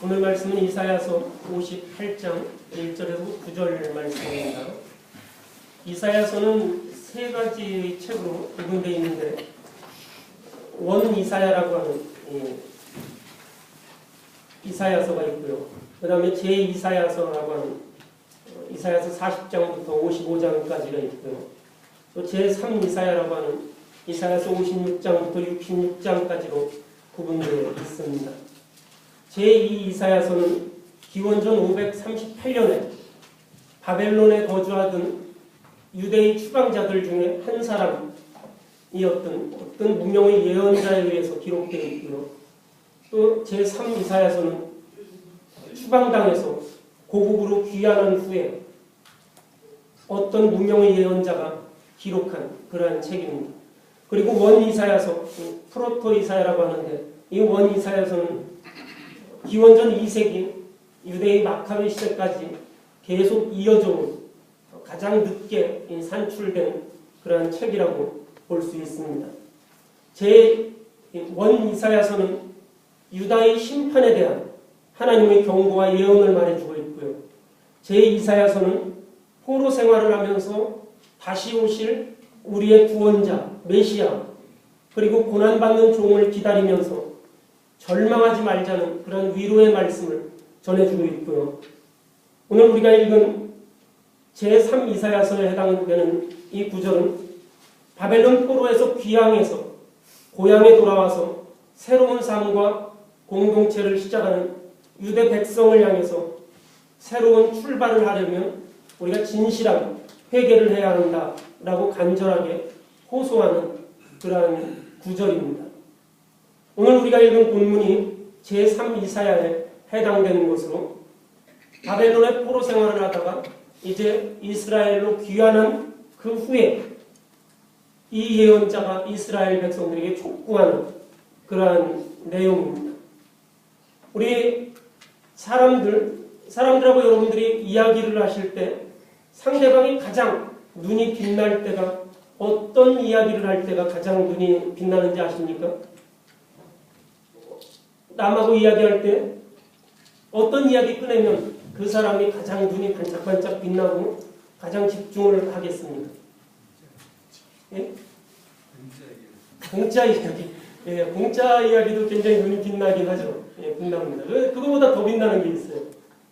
오늘 말씀은 이사야서 58장 1절에서 9절 말씀입니다. 이사야서는 세 가지의 책으로 구분되어 있는데 원 이사야라고 하는 이사야서가 있고요. 그 다음에 제 이사야서라고 하는 이사야서 40장부터 55장까지가 있고요. 또 제3 이사야라고 하는 이사야서 56장부터 66장까지로 구분되어 있습니다. 제2 이사야서는 기원전 538년에 바벨론에 거주하던 유대의 추방자들 중에 한 사람이었던 어떤 무명의 예언자에 의해서 기록되어 있고요. 또 제3 이사야서는 추방당해서 고국으로 귀환한 후에 어떤 무명의 예언자가 기록한 그러한 책입니다. 그리고 원 이사야서, 프로토 이사야라고 하는데 이 원 이사야서는 기원전 2세기 유대의 마카베 시대까지 계속 이어져 온 가장 늦게 산출된 그러한 책이라고 볼 수 있습니다. 제1 이사야서는 유다의 심판에 대한 하나님의 경고와 예언을 말해주고 있고요. 제2사야서는 포로 생활을 하면서 다시 오실 우리의 구원자, 메시아, 그리고 고난받는 종을 기다리면서 절망하지 말자는 그런 위로의 말씀을 전해주고 있고요. 오늘 우리가 읽은 제3 이사야서에 해당되는 이 구절은 바벨론 포로에서 귀향해서 고향에 돌아와서 새로운 삶과 공동체를 시작하는 유대 백성을 향해서 새로운 출발을 하려면 우리가 진실한 회개를 해야 한다라고 간절하게 호소하는 그러한 구절입니다. 오늘 우리가 읽은 본문이 제3 이사야에 해당되는 것으로 바벨론의 포로 생활을 하다가 이제 이스라엘로 귀환한 그 후에 이 예언자가 이스라엘 백성들에게 촉구하는 그러한 내용입니다. 우리 사람들하고 여러분들이 이야기를 하실 때 상대방이 가장 눈이 빛날 때가 어떤 이야기를 할 때가 가장 눈이 빛나는지 아십니까? 남하고 이야기할 때 어떤 이야기 꺼내면 그 사람이 가장 눈이 반짝반짝 빛나고 가장 집중을 하겠습니까? 예? 공짜 이야기. 예, 공짜 이야기도 굉장히 눈이 빛나긴 하죠. 예, 빛납니다. 그거보다 더 빛나는 게 있어요.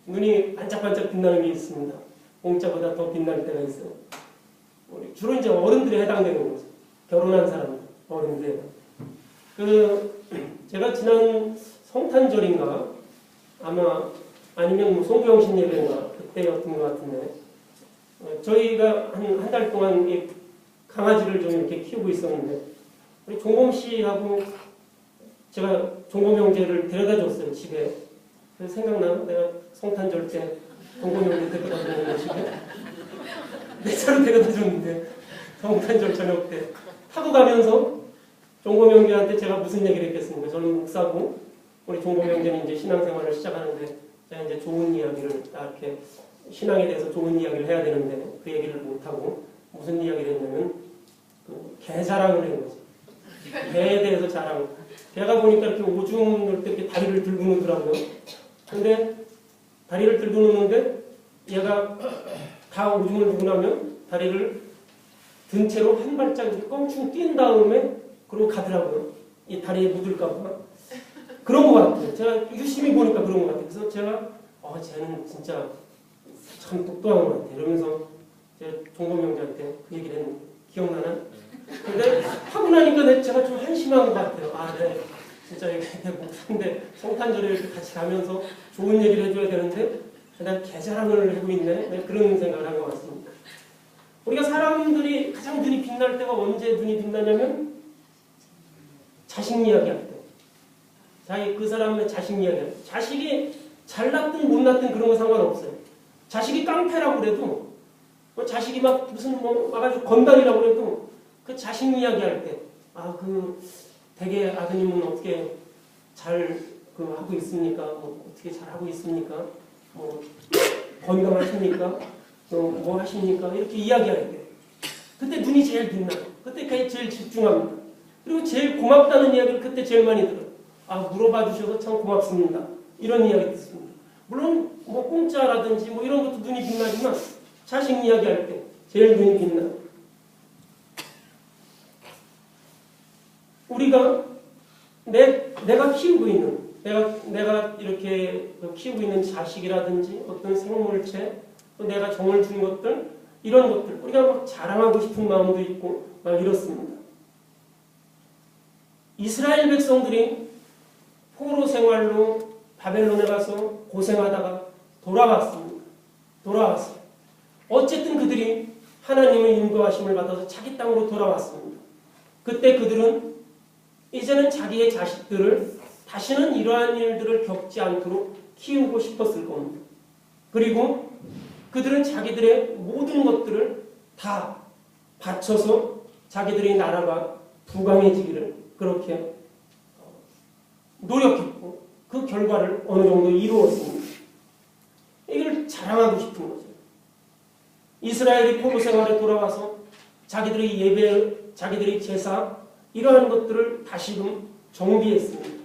눈이 반짝반짝 빛나는 게 있습니다. 공짜보다 더 빛날 때가 있어요. 주로 이제 어른들에 해당되는 거죠. 결혼한 사람, 어른들. 제가 지난 성탄절인가 아니면 송구영신 예배인가 그때였던 것 같은데 저희가 한 달 동안 이 강아지를 좀 이렇게 키우고 있었는데 우리 종범 씨하고 제가 종범 형제를 데려다 줬어요, 집에. 그래서 생각나? 내가 성탄절 때 종범 형제 데려다 주는 거 집에 내 차로 데려다 줬는데 성탄절 저녁 때 타고 가면서 종범 형제한테 제가 무슨 얘기를 했겠습니까? 저는 목사고 우리 종범 형제는 이제 신앙생활을 시작하는데 제가 이제 좋은 이야기를 이렇게 신앙에 대해서 좋은 이야기를 해야 되는데 그 얘기를 못하고 무슨 이야기를 했냐면 개 자랑을 한 거죠. 개에 대해서 자랑. 개가 보니까 이렇게 오줌 넣을 때 이렇게 다리를 들고 노더라고요. 근데 다리를 들고 노는데 얘가 다 오줌을 누고 나면 다리를 든 채로 한 발짝 이렇게 껑충 뛴 다음에 그러고 가더라고요. 이 다리에 묻을까봐. 그런 것 같아요. 제가 유심히 보니까 그런 것 같아요. 그래서 제가 쟤는 진짜 참 똑똑한 것 같아요. 이러면서 제가 종범형제한테 그 얘기를 했는데 기억나나? 근데 하고 나니까 제가 좀 한심한 것 같아요. 네. 진짜 내 목사인데 성탄절에 이렇게 같이 가면서 좋은 얘기를 해줘야 되는데 내가 개자랑을 하고 있네. 네, 그런 생각을 한 것 같습니다. 우리가 사람들이 가장 눈이 빛날 때가 언제 눈이 빛나냐면 자식 이야기할 때. 그 사람의 자식 이야기할 때. 자식이 잘났든 못났든 그런 거 상관없어요. 자식이 깡패라고 그래도 자식이 막 무슨 와가지고 건달이라고 그래도 그 자식 이야기할 때 되게 아드님은 어떻게 잘 하고 있습니까? 어떻게 잘 하고 있습니까? 건강하십니까? 뭐 하십니까? 이렇게 이야기할 때 그때 눈이 제일 빛나요. 그때 제일 집중합니다. 그리고 제일 고맙다는 이야기를 그때 제일 많이 들어요. 물어봐 주셔서 참 고맙습니다. 이런 이야기 듣습니다. 물론 뭐 공짜라든지 뭐 이런 것도 눈이 빛나지만 자식 이야기할 때 제일 눈이 빛나. 우리가 내가 키우고 있는 내가 이렇게 키우고 있는 자식이라든지 어떤 생물체 또 내가 정을 준 것들 이런 것들 우리가 막 자랑하고 싶은 마음도 있고 막 이렇습니다. 이스라엘 백성들이 포로 생활로 바벨론에 가서 고생하다가 돌아왔어요. 어쨌든 그들이 하나님의 인도하심을 받아서 자기 땅으로 돌아왔습니다. 그때 그들은 이제는 자기의 자식들을 다시는 이러한 일들을 겪지 않도록 키우고 싶었을 겁니다. 그리고 그들은 자기들의 모든 것들을 다 바쳐서 자기들의 나라가 부강해지기를 그렇게 노력했고 그 결과를 어느 정도 이루었습니다. 이걸 자랑하고 싶은 거죠. 이스라엘이 포로 생활에 돌아와서 자기들의 예배, 자기들의 제사 이러한 것들을 다시금 정비했습니다.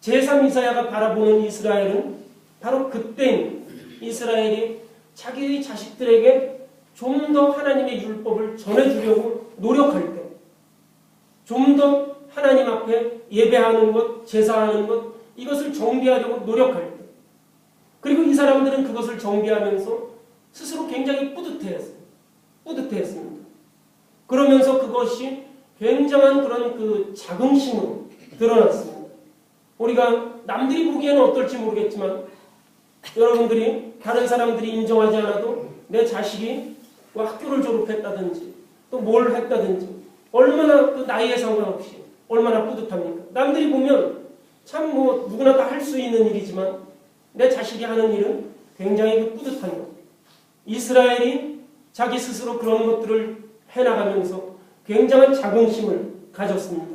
제3 이사야가 바라보는 이스라엘은 바로 그때입니다. 이스라엘이 자기의 자식들에게 좀 더 하나님의 율법을 전해주려고 노력할 때, 좀 더 하나님 앞에 예배하는 것, 제사하는 것, 이것을 정비하려고 노력할 때, 그리고 이 사람들은 그것을 정비하면서 스스로 굉장히 뿌듯해했습니다. 그러면서 그것이 굉장한 그런 그 자긍심으로 드러났습니다. 우리가 남들이 보기에는 어떨지 모르겠지만 여러분들이 다른 사람들이 인정하지 않아도 내 자식이 뭐 학교를 졸업했다든지 또 뭘 했다든지 얼마나 그 나이에 상관없이 얼마나 뿌듯합니까? 남들이 보면 참 뭐 누구나 다 할 수 있는 일이지만 내 자식이 하는 일은 굉장히 뿌듯한 것. 이스라엘이 자기 스스로 그런 것들을 해나가면서 굉장한 자긍심을 가졌습니다.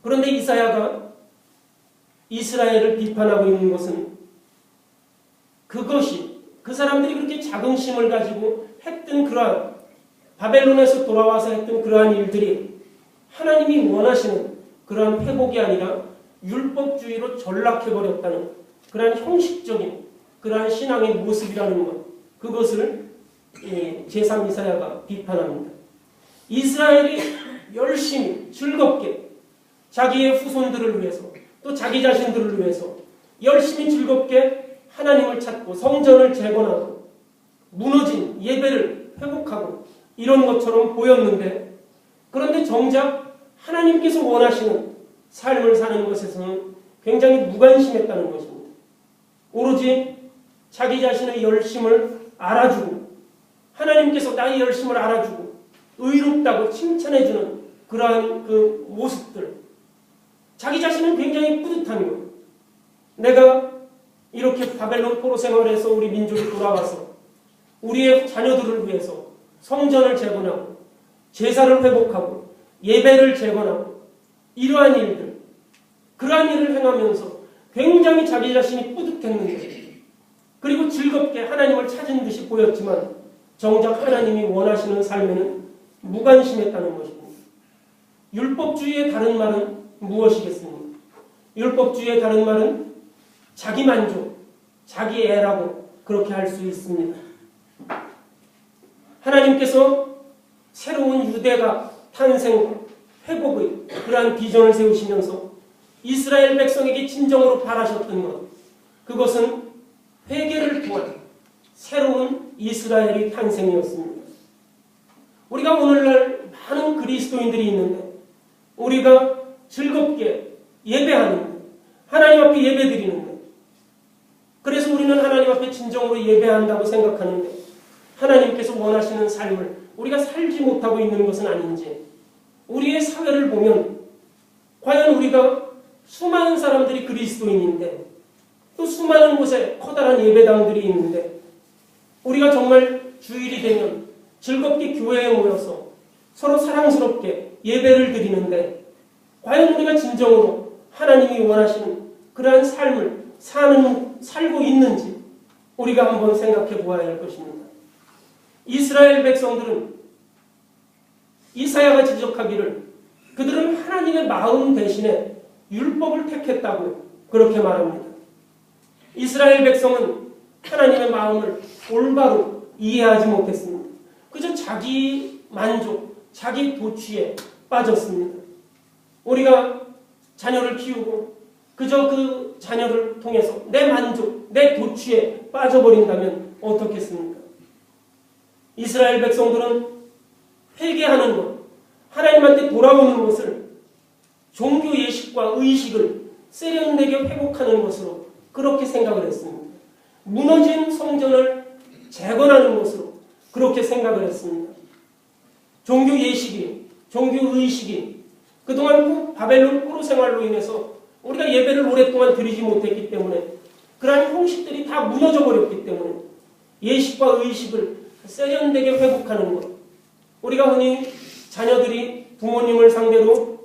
그런데 이사야가 이스라엘을 비판하고 있는 것은 그것이 그 사람들이 그렇게 자긍심을 가지고 했던 그러한 바벨론에서 돌아와서 했던 그러한 일들이 하나님이 원하시는 그러한 회복이 아니라 율법주의로 전락해버렸다는 그러한 형식적인 그러한 신앙의 모습이라는 것, 그것을 제3 이사야가 비판합니다. 이스라엘이 열심히 즐겁게 자기의 후손들을 위해서 또 자기 자신들을 위해서 열심히 즐겁게 하나님을 찾고 성전을 재건하고 무너진 예배를 회복하고 이런 것처럼 보였는데, 그런데 정작 하나님께서 원하시는 삶을 사는 것에서는 굉장히 무관심했다는 것입니다. 오로지 자기 자신의 열심을 알아주고 하나님께서 나의 열심을 알아주고 의롭다고 칭찬해주는 그러한 그 모습들, 자기 자신은 굉장히 뿌듯한 거예요. 내가 이렇게 바벨론 포로 생활에서 우리 민족이 돌아와서 우리의 자녀들을 위해서 성전을 재건하고 제사를 회복하고 예배를 재건하고 이러한 일들, 그러한 일을 행하면서 굉장히 자기 자신이 뿌듯했는데, 그리고 즐겁게 하나님을 찾은 듯이 보였지만 정작 하나님이 원하시는 삶에는 무관심했다는 것입니다. 율법주의의 다른 말은 무엇이겠습니까? 율법주의의 다른 말은 자기 만족, 자기 애라고 그렇게 할 수 있습니다. 하나님께서 새로운 유대가 탄생, 회복의 그러한 비전을 세우시면서 이스라엘 백성에게 진정으로 바라셨던 것, 그것은 회개를 통한 새로운 이스라엘의 탄생이었습니다. 우리가 오늘날 많은 그리스도인들이 있는데 우리가 즐겁게 예배하는, 하나님 앞에 예배드리는데, 그래서 우리는 하나님 앞에 진정으로 예배한다고 생각하는데 하나님께서 원하시는 삶을 우리가 살지 못하고 있는 것은 아닌지, 우리의 사회를 보면 과연 우리가 수많은 사람들이 그리스도인인데 또 수많은 곳에 커다란 예배당들이 있는데 우리가 정말 주일이 되면 즐겁게 교회에 모여서 서로 사랑스럽게 예배를 드리는데 과연 우리가 진정으로 하나님이 원하시는 그러한 삶을 살고 있는지 우리가 한번 생각해 보아야 할 것입니다. 이스라엘 백성들은 이사야가 지적하기를 그들은 하나님의 마음 대신에 율법을 택했다고 그렇게 말합니다. 이스라엘 백성은 하나님의 마음을 올바로 이해하지 못했습니다. 그저 자기 만족, 자기 도취에 빠졌습니다. 우리가 자녀를 키우고 그저 그 자녀를 통해서 내 만족, 내 도취에 빠져버린다면 어떻겠습니까? 이스라엘 백성들은 회개하는 것, 하나님한테 돌아오는 것을 종교 예식과 의식을 세련되게 회복하는 것으로 그렇게 생각을 했습니다. 무너진 성전을 재건하는 것으로 그렇게 생각을 했습니다. 종교 예식이, 종교 의식이 그동안 바벨론 포로 생활로 인해서 우리가 예배를 오랫동안 드리지 못했기 때문에 그러한 형식들이 다 무너져 버렸기 때문에 예식과 의식을 세련되게 회복하는 것. 우리가 흔히 자녀들이 부모님을 상대로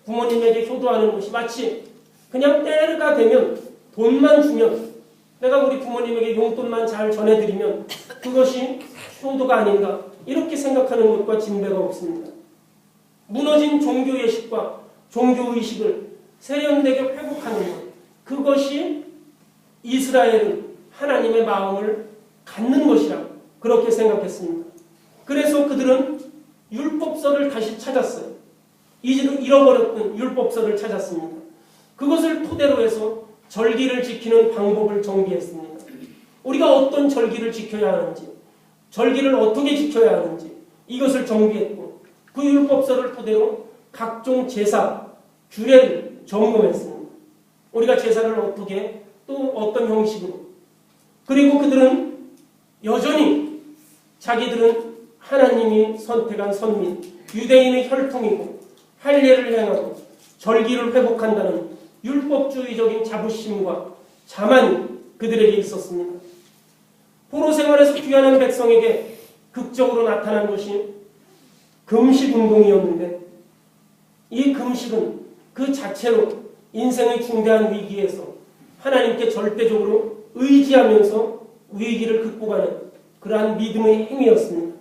부모님에게 효도하는 것이 마치 그냥 때가 되면 돈만 주면 내가 우리 부모님에게 용돈만 잘 전해드리면 그것이 효도가 아닌가 이렇게 생각하는 것과 진배가 없습니다. 무너진 종교 예식과 종교 의식을 세련되게 회복하는 것, 그것이 이스라엘은 하나님의 마음을 갖는 것이라 그렇게 생각했습니다. 그래서 그들은 율법서를 다시 찾았어요. 잃어버렸던 율법서를 찾았습니다. 그것을 토대로 해서 절기를 지키는 방법을 정비했습니다. 우리가 어떤 절기를 지켜야 하는지, 절기를 어떻게 지켜야 하는지 이것을 정비했고 그 율법서를 토대로 각종 제사, 규례를 점검했습니다. 우리가 제사를 어떻게 또 어떤 형식으로 그리고 그들은 여전히 자기들은 하나님이 선택한 선민, 유대인의 혈통이고 할례를 행하고 절기를 회복한다는 율법주의적인 자부심과 자만이 그들에게 있었습니다. 포로 생활에서 귀환한 백성에게 극적으로 나타난 것이 금식운동이었는데 이 금식은 그 자체로 인생의 중대한 위기에서 하나님께 절대적으로 의지하면서 위기를 극복하는 그러한 믿음의 행위였습니다.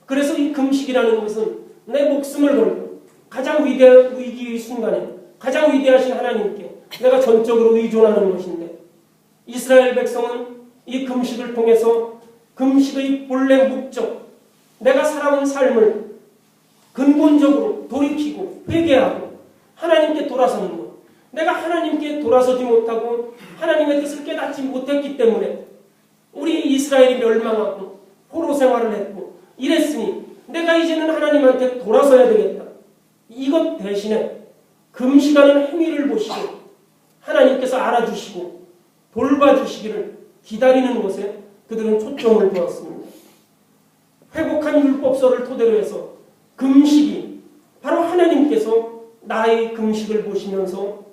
그래서 이 금식이라는 것은 내 목숨을 걸고 가장 위대한 위기의 순간에 가장 위대하신 하나님께 내가 전적으로 의존하는 것인데 이스라엘 백성은 이 금식을 통해서 금식의 본래 목적, 내가 살아온 삶을 근본적으로 돌이키고 회개하고 하나님께 돌아서는 것. 내가 하나님께 돌아서지 못하고 하나님의 뜻을 깨닫지 못했기 때문에 우리 이스라엘이 멸망하고 포로 생활을 했고 이랬으니 내가 이제는 하나님한테 돌아서야 되겠다. 이것 대신에 금식하는 행위를 보시고 하나님께서 알아주시고 돌봐주시기를 기다리는 것에 그들은 초점을 두었습니다. 회복한 율법서를 토대로 해서 금식이 바로 하나님께서 나의 금식을 보시면서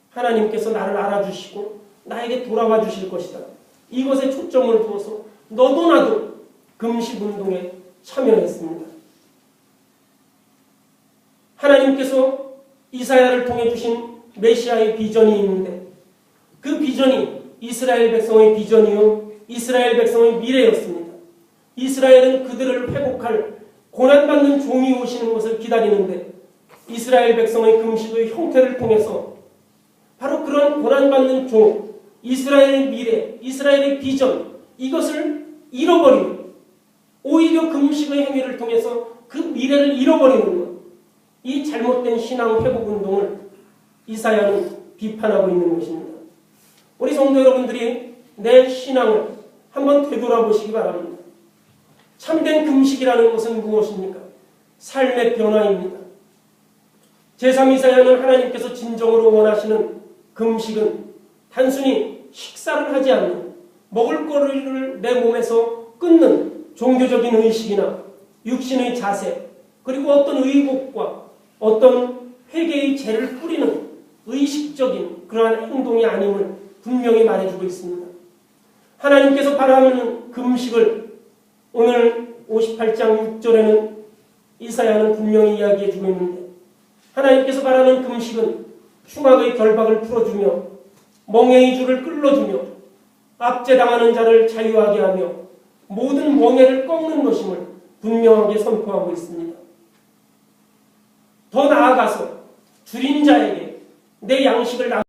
하나님께서 나를 알아주시고 나에게 돌아와 주실 것이다. 이것에 초점을 두어서 너도 나도 금식운동에 참여했습니다. 하나님께서 이사야를 통해 주신 메시아의 비전이 있는데 그 비전이 이스라엘 백성의 비전이요 이스라엘 백성의 미래였습니다. 이스라엘은 그들을 회복할 고난받는 종이 오시는 것을 기다리는데 이스라엘 백성의 금식의 형태를 통해서 바로 그런 고난받는 종, 이스라엘의 미래, 이스라엘의 비전 이것을 잃어버리는 오히려 금식의 행위를 통해서 그 미래를 잃어버리는 것 이 잘못된 신앙 회복운동을 이사야는 비판하고 있는 것입니다. 우리 성도 여러분들이 내 신앙을 한번 되돌아보시기 바랍니다. 참된 금식이라는 것은 무엇입니까? 삶의 변화입니다. 제3이사야는 하나님께서 진정으로 원하시는 금식은 단순히 식사를 하지 않는 먹을거리를 내 몸에서 끊는 종교적인 의식이나 육신의 자세 그리고 어떤 의복과 어떤 회개의 죄를 뿌리는 의식적인 그러한 행동이 아님을 분명히 말해주고 있습니다. 하나님께서 바라는 금식을 오늘 58장 6절에는 이사야는 분명히 이야기해주고 있는데 하나님께서 바라는 금식은 흉악의 결박을 풀어주며 멍에의 줄을 끌어주며 압제당하는 자를 자유하게 하며 모든 멍에를 꺾는 것임을 분명하게 선포하고 있습니다. 더 나아가서 줄인 자에게 내 양식을